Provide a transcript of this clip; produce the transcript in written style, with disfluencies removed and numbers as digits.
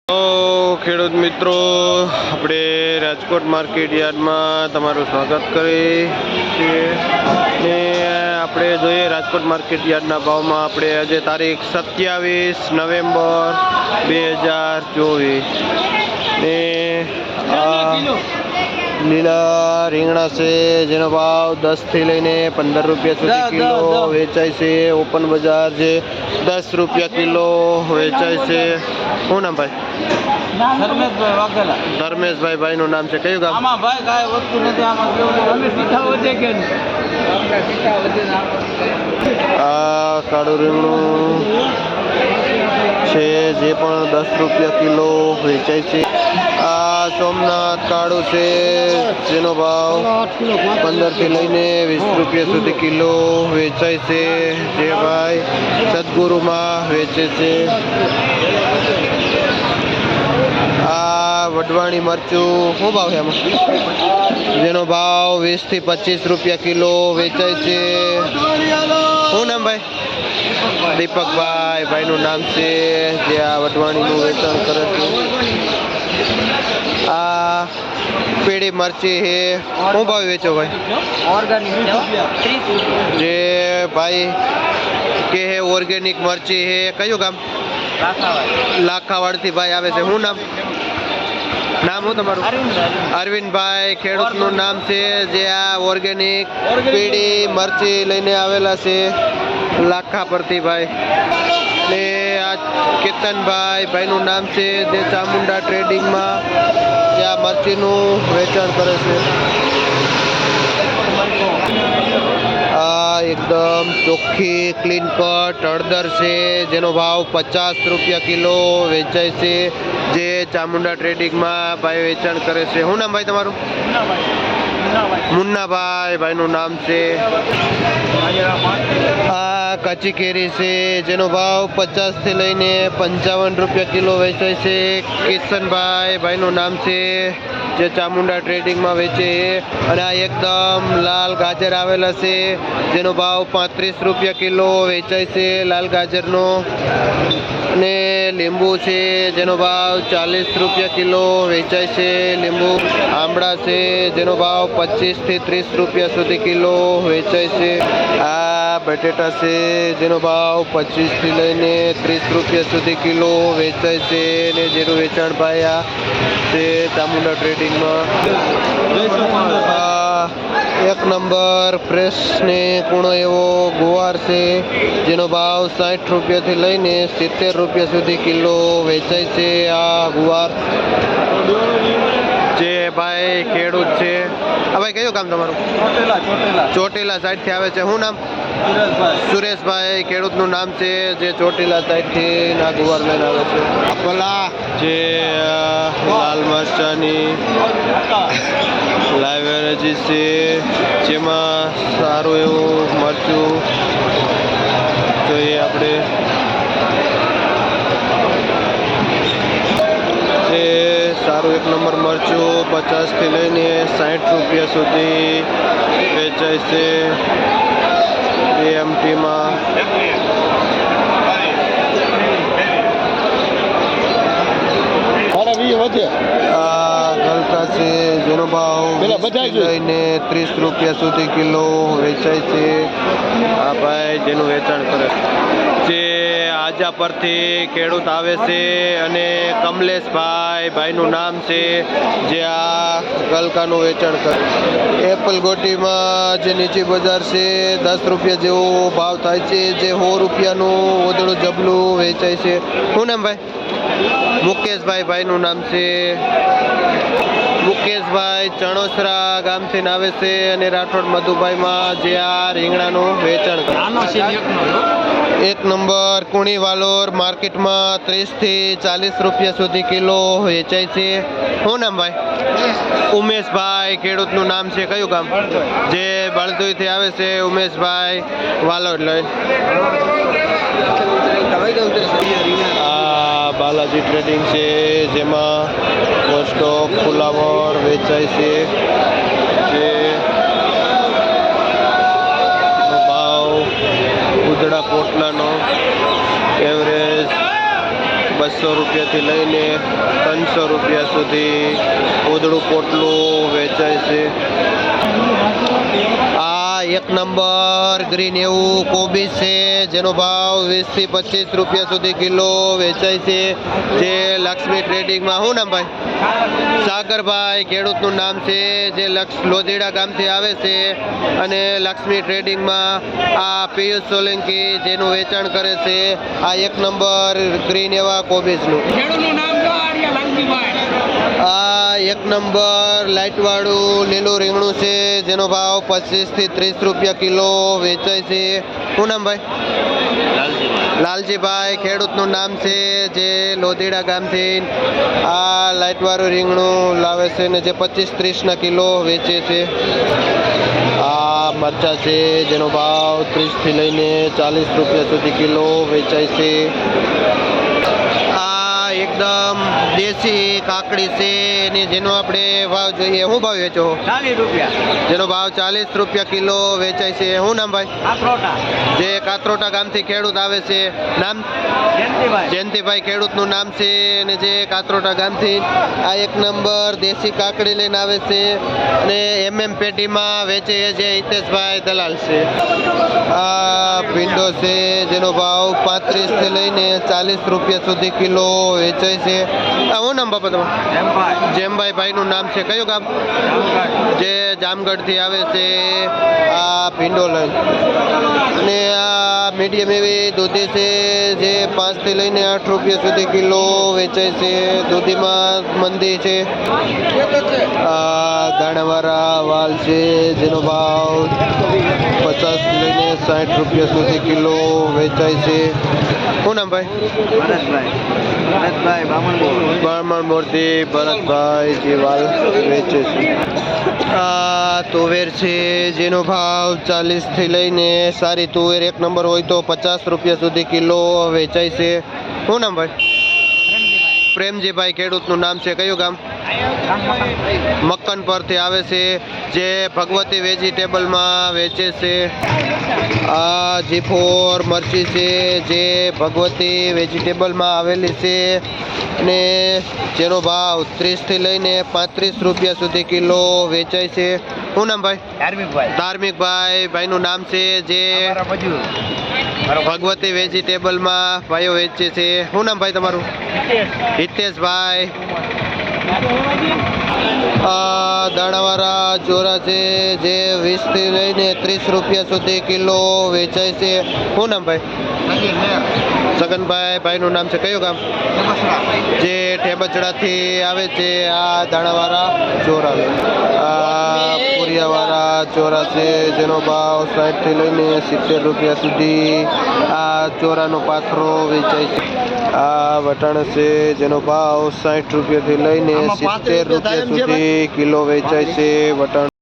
ખેડૂત મિત્રો, આપણે રાજકોટ માર્કેટ યાર્ડમાં તમારું સ્વાગત કરીએ છીએ ને આપણે જોઈએ રાજકોટ માર્કેટ યાર્ડના ભાવમાં. આપણે આજે તારીખ 27 નવેમ્બર 2024 ને લીલા રીંગણા છે જેનો ભાવ 10 થી લઈને 15 રૂપિયા સુધી કિલો વેચાય છે. ઓપન બજાર છે 10 રૂપિયા કિલો વેચાય છે. શું નામ ભાઈ? ધર્મેશભાઈ વાઘેલા. ધર્મેશભાઈ ભાઈનું નામ છે. કયું ગામ? આમાં ભાઈ કાંઈ વસ્તુ નથી. આમાં અમે સીધા વધે કે આ કાળું રીંગણું છે જે પણ 10 રૂપિયા કિલો વેચાય છે. આ સોમનાથ કાળું છે જેનો ભાવ 15 થી લઈને 20 રૂપિયા સુધી કિલો વેચાય છે. જે ભાઈ સદગુરુમાં વેચે છે. આ વઢવાણી મરચું શું ભાવ છે આમાં? જેનો ભાવ 20 થી 25 રૂપિયા કિલો વેચાય છે. શું નામ ભાઈ? દીપકભાઈ ભાઈનું નામ છે જે આ વઢવાણીનું વેચાણ કરે છે. આ પેડી મરચી છે શું ભાવ વેચો ભાઈ? જે ભાઈ કે હે ઓર્ગેનિક મરચી છે. કયું ગામ? લાખાવાડથી ભાઈ આવે છે. શું નામ? નામ શું તમારું? અરવિંદભાઈ ખેડૂતનું નામ છે જે આ ઓર્ગેનિક પીળી મરચી લઈને આવેલા છે લાખા પરથી ભાઈ. ને આ કેતનભાઈ ભાઈનું નામ છે જે ચામુંડા ટ્રેડિંગમાં જે આ મરચીનું વેચાણ કરે છે. આ એકદમ ચોખ્ખી ક્લીન કટ હળદર છે જેનો ભાવ 50 રૂપિયા કિલો વેચાય છે જે ચામુંડા ટ્રેડિંગમાં ભાઈ વેચાણ કરે છે. શું નામ ભાઈ તમારું? મુન્નાભાઈ ભાઈનું નામ છે. આ કાચી કેરી છે જેનો ભાવ 50 થી લઈને 55 રૂપિયા કિલો વેચાય છે. કિશનભાઈ ભાઈનું નામ છે જે ચામુંડા ટ્રેડિંગમાં વેચે. અને આ એકદમ લાલ ગાજર આવેલા છે જેનો ભાવ 35 રૂપિયા કિલો વેચાય છે લાલ ગાજરનો. અને લીંબુ છે જેનો ભાવ 40 રૂપિયા કિલો વેચાય છે લીંબુ. આંબળા છે જેનો ભાવ 25 થી 30 રૂપિયા સુધી કિલો વેચાય છે. આ બટેટા છે જેનો ભાવ 25 થી લઈને 30 રૂપિયા સુધી કિલો વેચાય છે. ને જેનું વેચાણ ભાઈ આ છે ચામુંડા ટ્રેડિંગમાં. એક નંબર ફ્રેશ ને કૂણો એવો ગુવાર છે જેનો ભાવ 60 રૂપિયાથી લઈને 70 રૂપિયા સુધી કિલો વેચાય છે. આ ગુવાર જે ભાઈ ખેડૂત છે. આ ભાઈ કયું કામ તમારું? ચોટીલા સાઈડથી આવે છે. શું નામ? સુરેશભાઈ ખેડૂતનું નામ છે જે ચોટીલા સાઈડથી ના ગુવાર લઈને આવે છે. પેલા જે લાલ મરચાની લાઈવ વેરાયટી છે જેમાં સારું એવું મરચું જોઈએ આપણે. જે સારું એક નંબર મરચું 50 થી લઈને 60 રૂપિયા સુધી વેચાય છે એમટીમાં. આ ગલકા છે જેનો ભાવ 20 થી લઈને 30 રૂપિયા સુધી કિલો વેચાય છે. આ ભાઈ જેનું વેચાણ કરે છે આજા પરથી ખેડૂત આવે છે. અને કમલેશભાઈ ભાઈનું નામ છે જે આ ગલકાનું વેચાણ કરે. એપલ ગોટીમાં જે નીચી બજાર છે 10 રૂપિયા જેવો ભાવ થાય છે જે 100 રૂપિયાનું ઓદળું જબલું વેચાય છે. શું નામ ભાઈ? મુકેશભાઈ ભાઈનું નામ છે. મુકેશભાઈ ચણોસરા ગામથી આવે છે અને રાઠોડ મધુભાઈમાં જે આ રીંગણાનું વેચાણ કરે. એક નંબર કુણી વાલોર માર્કેટમાં 30 થી 40 રૂપિયા સુધી કિલો વેચાય છે. શું નામ ભાઈ? ઉમેશભાઈ ખેડૂતનું નામ છે. કયું ગામ? જે બળદુઈથી આવે છે ઉમેશભાઈ વાલોર લઈ. આ બાલાજી ટ્રેડિંગ છે જેમાં સ્ટોક ફુલાવર વેચાય છે જે ભાવ ઉધડા પોટલાનો એવરેજ 200 રૂપિયાથી લઈને 300 રૂપિયા સુધી ઉધડું પોટલું વેચાય છે. આ 1 નંબર ગ્રીન એવું કોબીજ છે જેનો ભાવ 20 થી 25 રૂપિયા સુધી કિલો વેચાય છે. જે લક્ષ્મી ટ્રેડિંગમાં શું નામ ભાઈ? સાગરભાઈ ખેડૂતનું નામ છે જે લોધીડા ગામથી આવે છે અને લક્ષ્મી ટ્રેડિંગમાં આ પિયુષ સોલંકી જેનું વેચાણ કરે છે આ 1 નંબર ગ્રીન એવા કોબીજનું. આ 1 નંબર લાઇટવાળું લીલું રીંગણું છે જેનો ભાવ 25 થી 30 રૂપિયા કિલો વેચાય છે. શું નામ ભાઈ? લાલજીભાઈ ખેડૂતનું નામ છે જે લોધીડા ગામથી આ લાઇટવાળું રીંગણું લાવે છે ને જે 25-30 કિલો વેચે છે. આ મરચાં છે જેનો ભાવ 30 થી લઈને 40 રૂપિયા સુધી કિલો વેચાય છે. આ એકદમ દેશી કાકડી છે અને જેનો આપણે ભાવ જોઈએ. શું ભાવ વેચો? 40 રૂપિયા. જેનો ભાવ 40 રૂપિયા કિલો વેચાય છે. શું નામ ભાઈ? કાતરોટા. જે કાતરોટા ગામથી ખેડૂત આવે છે નામ? જયંતિભાઈ. જયંતિભાઈ ખેડૂતનું નામ છે અને જે કાતરોટા ગામથી આ 1 નંબર દેશી કાકડી લઈને આવે છે અને પેટીમાં વેચે છે હિતેશભાઈ દલાલ છે. આ ભીંડો છે જેનો ભાવ 35 થી લઈને 40 રૂપિયા સુધી કિલો વેચાય છે. આ શું નામ બાપા તમારું? જયંતભાઈ. જેમભાઈ ભાઈનું નામ છે. કયું ગામ? જામગઢ. જે જામગઢથી આવે છે આ ભીંડો લઈને. અને આ મીડિયમ એવી દૂધી છે જે 5 થી લઈને 8 રૂપિયા સુધી કિલો વેચાય છે. દૂધીમાં મંદી છે. આ દાણાવાળા વાલ છે જેનો ભાવ 50 થી લઈને 60 રૂપિયા સુધી કિલો વેચાય છે. શું નામ ભાઈ? ભરતભાઈ બામણબોર. બામણબોરથી ભરતભાઈ જે વાલ વેચે છે. આ તુવેર છે જેનો ભાવ 40 થી લઈને સારી તુવેર 1 નંબર હોય તો 50 રૂપિયા સુધી કિલો વેચાય છે. શું નામ ભાઈ? પ્રેમજીભાઈ ખેડૂતનું નામ છે. કયું ગામ? મક્કન પરથી આવે છે જે ભગવતી વેજીટેબલમાં વેચે છે. આ G4 મરચી છે જે ભગવતી વેજીટેબલમાં આવેલી છે અને જેનો ભાવ 30 થી લઈને 35 રૂપિયા સુધી કિલો વેચાય છે. શું નામ ભાઈ? ધાર્મિકભાઈ ભાઈનું નામ છે જે ભગવતી વેજીટેબલમાં ભાઈઓ વેચે છે. શું નામ ભાઈ તમારું? હિતેશભાઈ. આ દાણાવાળા ચોરા છે જે 20 થી લઈને 30 રૂપિયા સુધી કિલો વેચાય છે. શું નામ ભાઈ? સગનભાઈ ભાઈનું નામ છે. કયું ગામ? જે ઠેબચડાથી આવે છે આ દાણાવાળા ચોરા. આ પૂરિયાવાળા ચોરા છે જેનો ભાવ 60 થી લઈને 70 રૂપિયા સુધી આ ચોરાનો પાથરો વેચાય છે. આ વટાણા છે જેનો ભાવ 60 રૂપિયાથી લઈને 70 રૂપિયા સુધી કિલો વેચાય છે. વટાણા